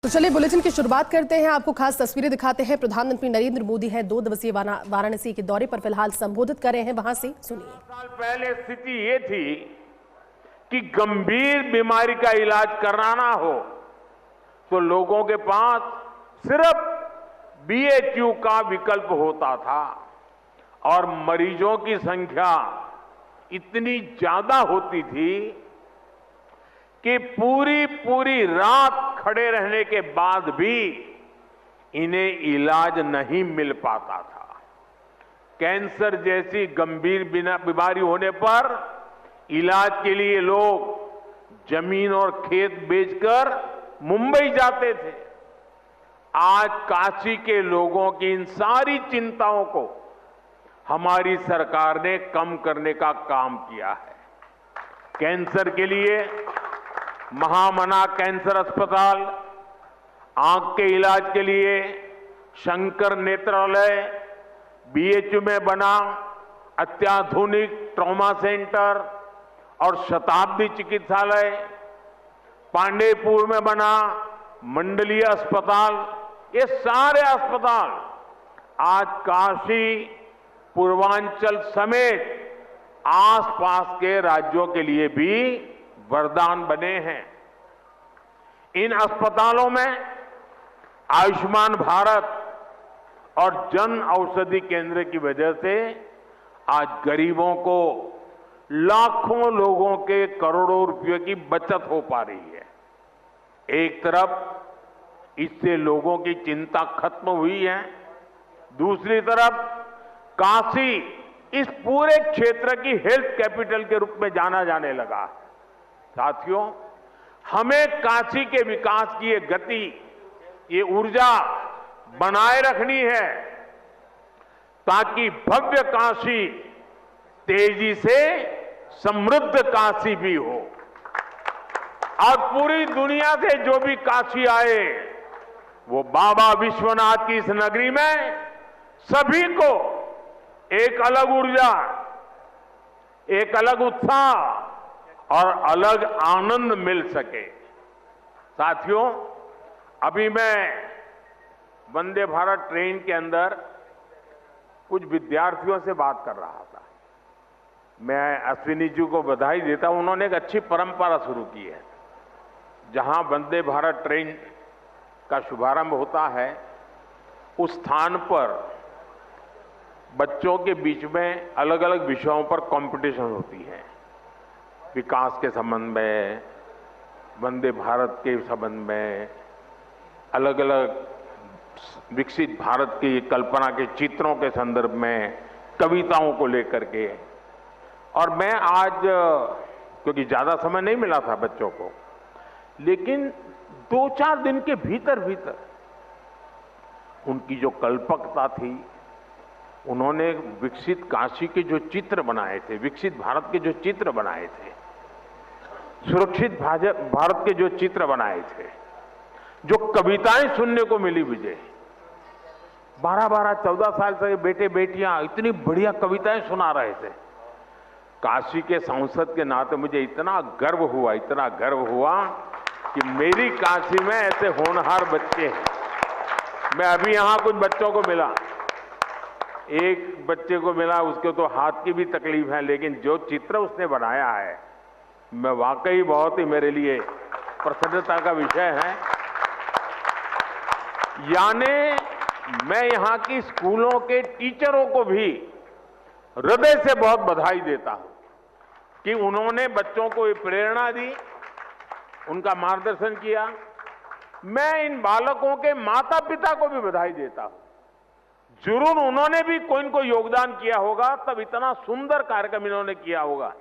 तो चलिए बुलेटिन की शुरुआत करते हैं। आपको खास तस्वीरें दिखाते हैं। प्रधानमंत्री नरेंद्र मोदी है 2 दिवसीय वाराणसी के दौरे पर फिलहाल संबोधित कर रहे हैं, वहां से सुनिए। साल पहले स्थिति ये थी कि गंभीर बीमारी का इलाज कराना हो तो लोगों के पास सिर्फ बीएचयू का विकल्प होता था और मरीजों की संख्या इतनी ज्यादा होती थी कि पूरी रात खड़े रहने के बाद भी इन्हें इलाज नहीं मिल पाता था। कैंसर जैसी गंभीर बीमारी होने पर इलाज के लिए लोग जमीन और खेत बेचकर मुंबई जाते थे। आज काशी के लोगों की इन सारी चिंताओं को हमारी सरकार ने कम करने का काम किया है। कैंसर के लिए महामना कैंसर अस्पताल, आंख के इलाज के लिए शंकर नेत्रालय, बीएचयू में बना अत्याधुनिक ट्रॉमा सेंटर और शताब्दी चिकित्सालय, पांडेयपुर में बना मंडलीय अस्पताल, ये सारे अस्पताल आज काशी, पूर्वांचल समेत आसपास के राज्यों के लिए भी वरदान बने हैं। इन अस्पतालों में आयुष्मान भारत और जन औषधि केंद्र की वजह से आज गरीबों को लाखों लोगों के करोड़ों रुपयों की बचत हो पा रही है। एक तरफ इससे लोगों की चिंता खत्म हुई है, दूसरी तरफ काशी इस पूरे क्षेत्र की हेल्थ कैपिटल के रूप में जाना जाने लगा। साथियों, हमें काशी के विकास की ये गति, ये ऊर्जा बनाए रखनी है ताकि भव्य काशी तेजी से समृद्ध काशी भी हो और पूरी दुनिया से जो भी काशी आए वो बाबा विश्वनाथ की इस नगरी में सभी को एक अलग ऊर्जा, एक अलग उत्साह और अलग आनंद मिल सके। साथियों, अभी मैं वंदे भारत ट्रेन के अंदर कुछ विद्यार्थियों से बात कर रहा था। मैं अश्विनी जी को बधाई देता हूं, उन्होंने एक अच्छी परंपरा शुरू की है। जहां वंदे भारत ट्रेन का शुभारंभ होता है उस स्थान पर बच्चों के बीच में अलग अलग विषयों पर कंपटीशन होती है। विकास के संबंध में, वंदे भारत के संबंध में, अलग अलग विकसित भारत की कल्पना के चित्रों के संदर्भ में, कविताओं को लेकर के। और मैं आज, क्योंकि ज्यादा समय नहीं मिला था बच्चों को, लेकिन 2-4 दिन के भीतर उनकी जो कल्पकता थी, उन्होंने विकसित काशी के जो चित्र बनाए थे, विकसित भारत के जो चित्र बनाए थे, सुरक्षित भारत के जो चित्र बनाए थे, जो कविताएं सुनने को मिली मुझे, 12-12, 14 साल से बेटे बेटियां इतनी बढ़िया कविताएं सुना रहे थे। काशी के सांसद के नाते मुझे इतना गर्व हुआ कि मेरी काशी में ऐसे होनहार बच्चे हैं। मैं अभी यहां कुछ बच्चों को मिला, एक बच्चे को मिला, उसको तो हाथ की भी तकलीफ है, लेकिन जो चित्र उसने बनाया है, मैं वाकई बहुत ही मेरे लिए प्रसन्नता का विषय है। यानी मैं यहां की स्कूलों के टीचरों को भी हृदय से बहुत बधाई देता हूं कि उन्होंने बच्चों को ये प्रेरणा दी, उनका मार्गदर्शन किया। मैं इन बालकों के माता पिता को भी बधाई देता हूं। जरूर उन्होंने भी कोई न कोई योगदान किया होगा, तब इतना सुंदर कार्यक्रम इन्होंने किया होगा।